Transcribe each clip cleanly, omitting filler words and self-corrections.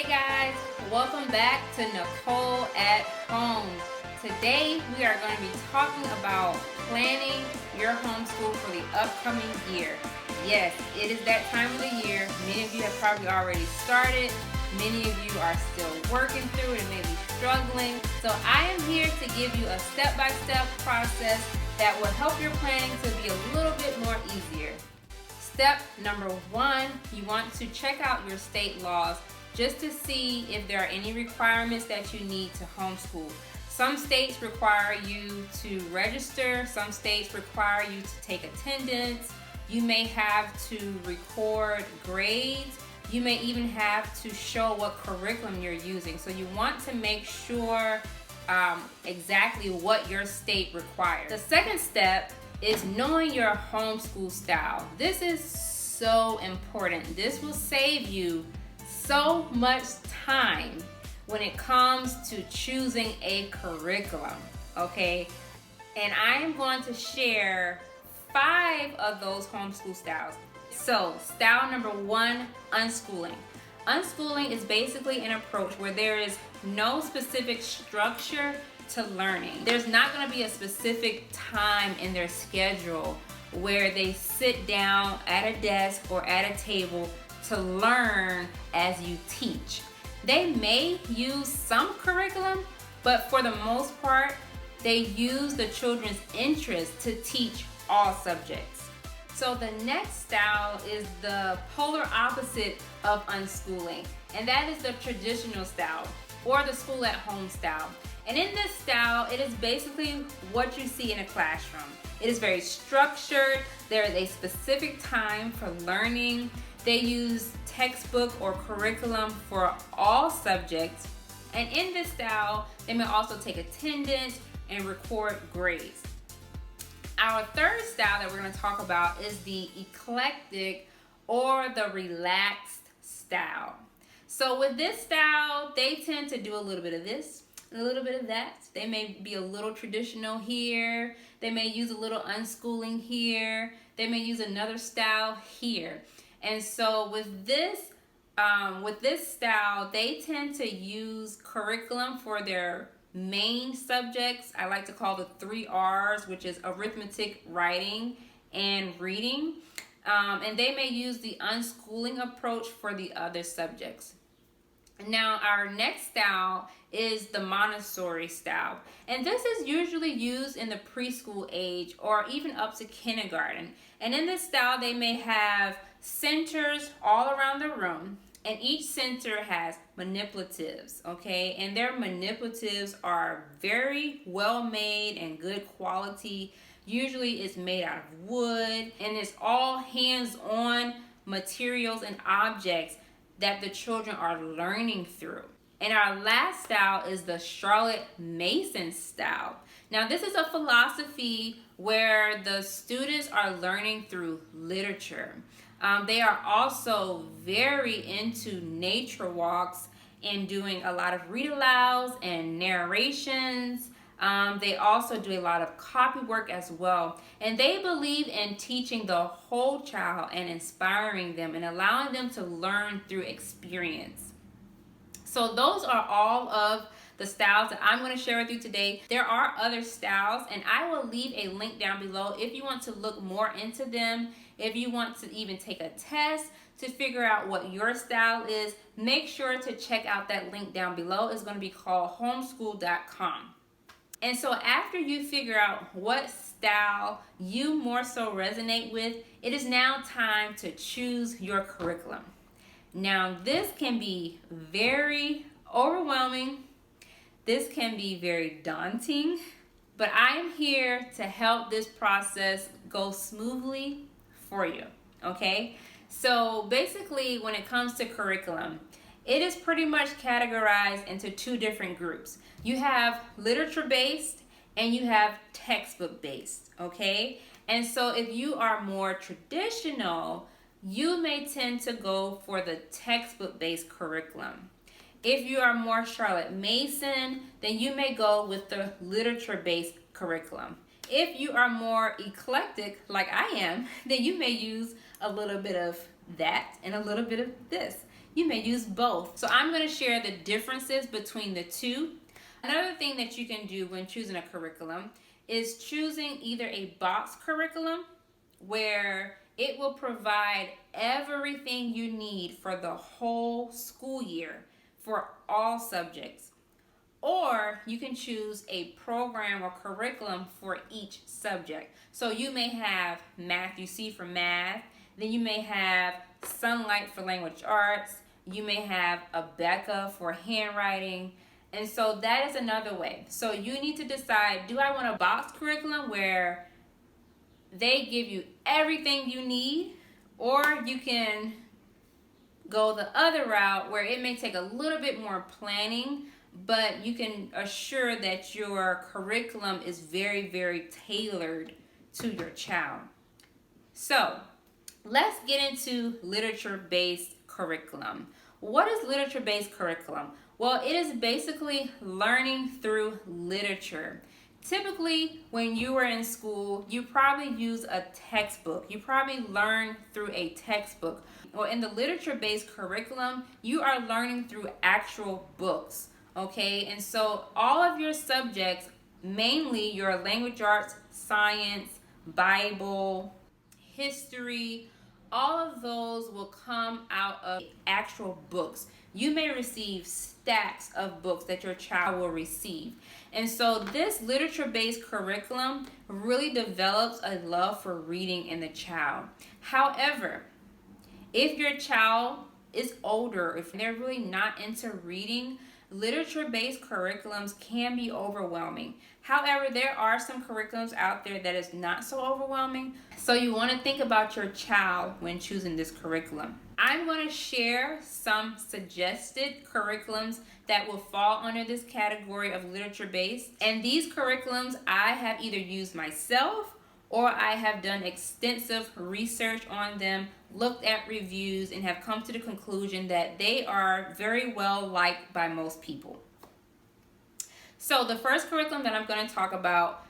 Hey guys, welcome back to Nicole at Home. Today we are going to be talking about planning your homeschool for the upcoming year. Yes, it is that time of the year. Many of you have probably already started. Many of you are still working through it and maybe struggling. So I am here to give you a step-by-step process that will help your planning to be a little bit more easier. Step number one, you want to check out your state laws just to see if there are any requirements that you need to homeschool. Some states require you to register, some states require you to take attendance, you may have to record grades, you may even have to show what curriculum you're using. So you want to make sure exactly what your state requires. The second step is knowing your homeschool style. This is so important. This will save you so much time when it comes to choosing a curriculum, okay? And I am going to share 5 of those homeschool styles. So, style number 1, unschooling. Unschooling is basically an approach where there is no specific structure to learning. There's not going to be a specific time in their schedule where they sit down at a desk or at a table to learn as you teach. They may use some curriculum, but for the most part, they use the children's interest to teach all subjects. So the next style is the polar opposite of unschooling, and that is the traditional style or the school at home style. And in this style, it is basically what you see in a classroom. It is very structured. There is a specific time for learning. They use textbook or curriculum for all subjects. And in this style, they may also take attendance and record grades. Our third style that we're going to talk about is the eclectic or the relaxed style. So with this style, they tend to do a little bit of this, a little bit of that. They may be a little traditional here. They may use a little unschooling here. They may use another style here. And so with this style, they tend to use curriculum for their main subjects. I like to call the 3 R's, which is arithmetic, writing, and reading. And they may use the unschooling approach for the other subjects. Now, our next style is the Montessori style. And this is usually used in the preschool age or even up to kindergarten. And in this style, they may have centers all around the room, and each center has manipulatives, okay? And their manipulatives are very well made and good quality. Usually it's made out of wood, and it's all hands-on materials and objects that the children are learning through. And our last style is the Charlotte Mason style. Now, this is a philosophy where the students are learning through literature. They are also very into nature walks and doing a lot of read-alouds and narrations. They also do a lot of copy work as well. And they believe in teaching the whole child and inspiring them and allowing them to learn through experience. So those are all of the styles that I'm going to share with you today. There are other styles, and I will leave a link down below if you want to look more into them. If you want to even take a test to figure out what your style is, make sure to check out that link down below. It's going to be called homeschool.com. And so after you figure out what style you more so resonate with, it is now time to choose your curriculum. Now, this can be very overwhelming. This can be very daunting, but I am here to help this process go smoothly for you, okay? So basically, when it comes to curriculum, it is pretty much categorized into 2 different groups. You have literature-based and you have textbook-based, okay? And so if you are more traditional, you may tend to go for the textbook-based curriculum. If you are more Charlotte Mason, then you may go with the literature-based curriculum. If you are more eclectic, like I am, then you may use a little bit of that and a little bit of this. you may use both. So I'm going to share the differences between the two. Another thing that you can do when choosing a curriculum is choosing either a box curriculum where it will provide everything you need for the whole school year for all subjects. Or you can choose a program or curriculum for each subject. So you may have Math UC for math, then you may have Sunlight for language arts, you may have Abeka for handwriting, and so that is another way. So you need to decide, do I want a box curriculum where they give you everything you need, or you can go the other route where it may take a little bit more planning, but you can assure that your curriculum is very, very tailored to your child. So let's get into literature-based curriculum. What is literature-based curriculum? Well, it is basically learning through literature. Typically, when you were in school, you probably use a textbook. You probably learn through a textbook. Well, in the literature-based curriculum, you are learning through actual books, okay? And so all of your subjects, mainly your language arts, science, Bible, history, all of those will come out of actual books. You may receive stacks of books that your child will receive. And so this literature-based curriculum really develops a love for reading in the child. However, if your child is older, if they're really not into reading, literature-based curriculums can be overwhelming. However, there are some curriculums out there that is not so overwhelming. So you want to think about your child when choosing this curriculum. I'm going to share some suggested curriculums that will fall under this category of literature-based. And these curriculums I have either used myself or I have done extensive research on them, looked at reviews, and have come to the conclusion that they are very well liked by most people. So the first curriculum that I'm going to talk about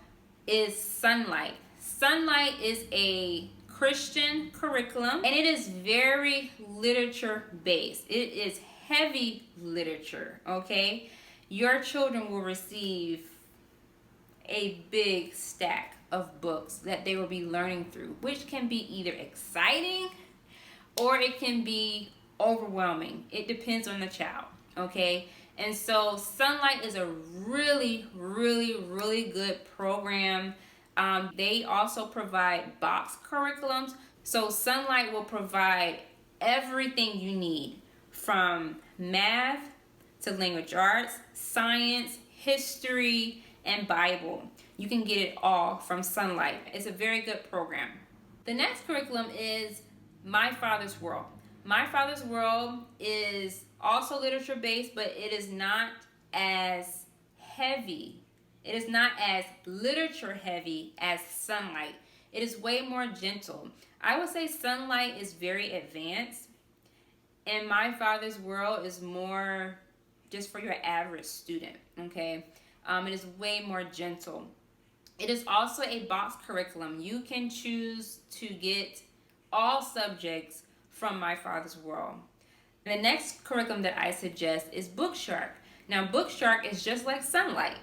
is Sunlight. Sunlight is a Christian curriculum, and it is very literature based. It is heavy literature, okay? Your children will receive a big stack of books that they will be learning through, which can be either exciting or it can be overwhelming. It depends on the child, okay? And so Sunlight is a really, really, really good program. They also provide box curriculums. So Sunlight will provide everything you need from math to language arts, science, history, and Bible. You can get it all from Sunlight. It's a very good program. The next curriculum is My Father's World. My Father's World is also literature based, but it is not as heavy. It is not as literature heavy as Sunlight. It is way more gentle. I would say Sunlight is very advanced, and My Father's World is more just for your average student, okay? It is way more gentle. It is also a box curriculum. You can choose to get all subjects from My Father's World. And the next curriculum that I suggest is Bookshark. Now, Bookshark is just like Sunlight.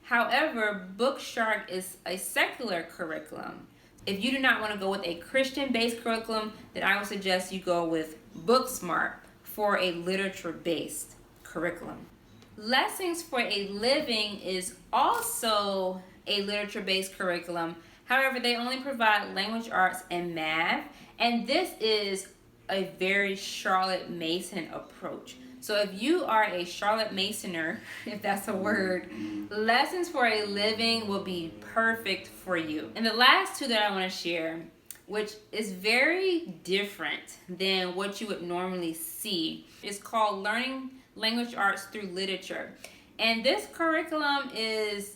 However, Bookshark is a secular curriculum. If you do not want to go with a Christian-based curriculum, then I would suggest you go with Booksmart for a literature-based curriculum. Lessons for a Living is also a literature-based curriculum. However, they only provide language arts and math, and this is a very Charlotte Mason approach. So if you are a Charlotte Masoner, if that's a word, Lessons for a Living will be perfect for you. And the last two that I want to share, which is very different than what you would normally see, is called Learning Language Arts Through Literature. And this curriculum is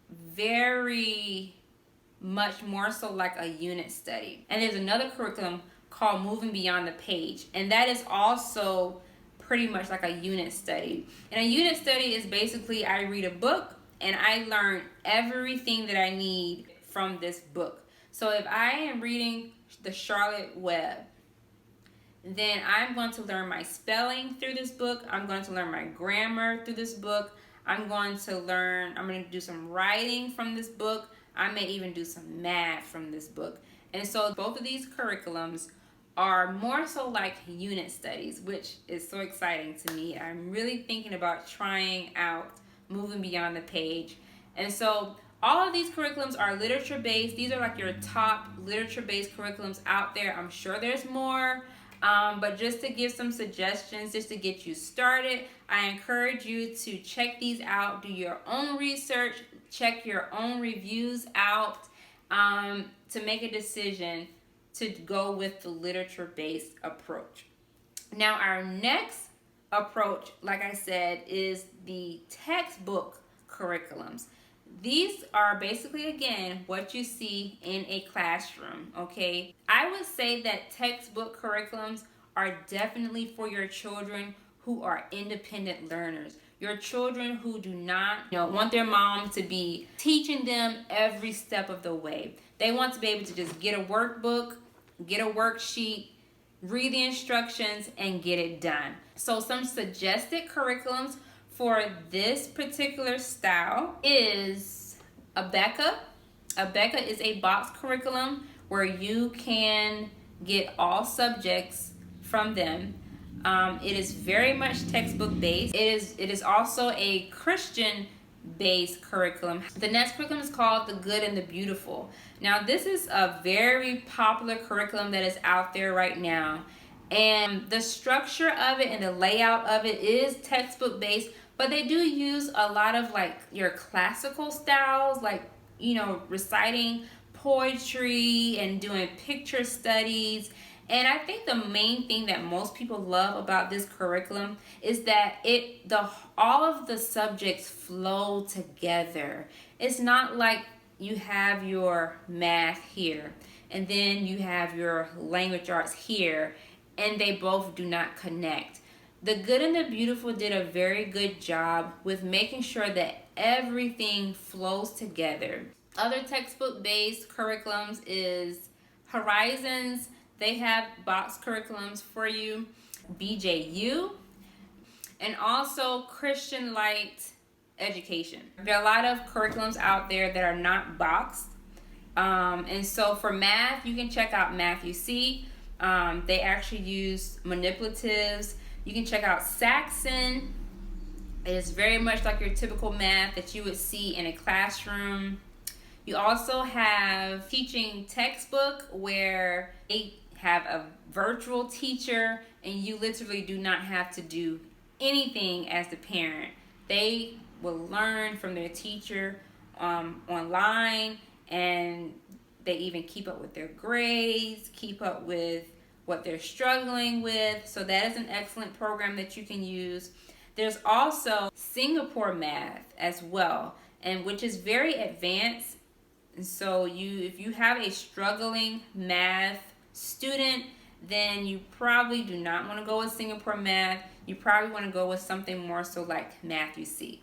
very much more so like a unit study. And there's another curriculum called Moving Beyond the Page, and that is also pretty much like a unit study. And a unit study is basically I read a book and I learn everything that I need from this book. So if I am reading the Charlotte Web, then I'm going to learn my spelling through this book. I'm going to learn my grammar through this book. I'm going to do some writing from this book. I may even do some math from this book. And so both of these curriculums are more so like unit studies, which is so exciting to me. I'm really thinking about trying out moving beyond the page. And so all of these curriculums are literature-based. These are like your top literature-based curriculums out there. I'm sure there's more, but just to give some suggestions, just to get you started, I encourage you to check these out, do your own research, check your own reviews out, to make a decision to go with the literature-based approach. Now, our next approach, like I said, is the textbook curriculums. These are basically, again, what you see in a classroom, okay? I would say that textbook curriculums are definitely for your children who are independent learners. Your children who do not want their mom to be teaching them every step of the way. They want to be able to just get a workbook, get a worksheet, read the instructions, and get it done. So some suggested curriculums for this particular style is Abeka. Abeka is a box curriculum where you can get all subjects from them. It is very much textbook based. It is also a Christian based curriculum. The next curriculum is called The Good and the Beautiful. Now this is a very popular curriculum that is out there right now. And the structure of it and the layout of it is textbook based, but they do use a lot of like your classical styles, like, reciting poetry and doing picture studies. And I think the main thing that most people love about this curriculum is that all of the subjects flow together. It's not like you have your math here and then you have your language arts here and they both do not connect. The Good and the Beautiful did a very good job with making sure that everything flows together. Other textbook-based curriculums is Horizons. They have box curriculums for you. BJU. And also Christian Light Education. There are a lot of curriculums out there that are not boxed. And so for math, you can check out Math UC. They actually use manipulatives. You can check out Saxon. It is very much like your typical math that you would see in a classroom. You also have teaching textbook where they have a virtual teacher and you literally do not have to do anything as the parent. They will learn from their teacher online, and they even keep up with their grades, keep up with what they're struggling with. So that is an excellent program that you can use. There's also Singapore Math as well, and which is very advanced. And so if you have a struggling math student, then you probably do not want to go with Singapore Math. You probably want to go with something more so like Math UC.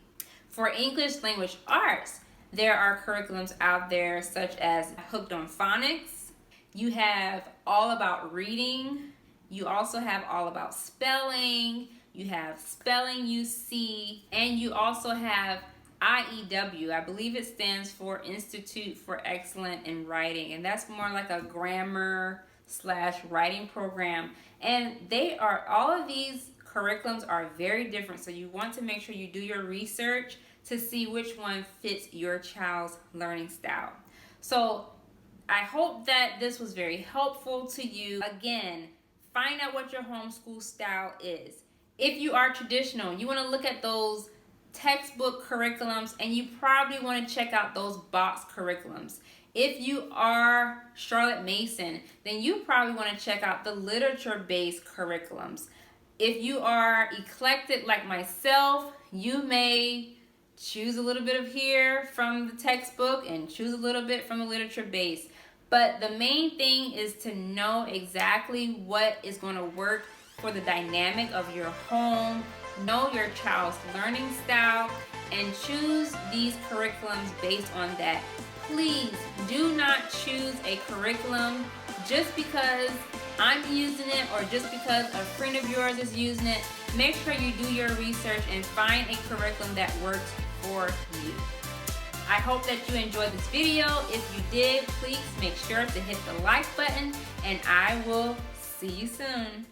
For English Language Arts, there are curriculums out there such as Hooked on Phonics. You have All About Reading. You also have All About Spelling. You have Spelling UC. And you also have IEW. I believe it stands for Institute for Excellence in Writing. And that's more like a grammar/writing program. And all of these curriculums are very different. So you want to make sure you do your research to see which one fits your child's learning style. So I hope that this was very helpful to you. Again, find out what your homeschool style is. If you are traditional, you want to look at those textbook curriculums, and you probably want to check out those box curriculums. If you are Charlotte Mason, then you probably want to check out the literature-based curriculums. If you are eclectic like myself, you may choose a little bit of here from the textbook and choose a little bit from the literature base. But the main thing is to know exactly what is going to work for the dynamic of your home, know your child's learning style, and choose these curriculums based on that. Please do not choose a curriculum just because I'm using it or just because a friend of yours is using it, make sure you do your research and find a curriculum that works for you. I hope that you enjoyed this video. If you did, please make sure to hit the like button, and I will see you soon.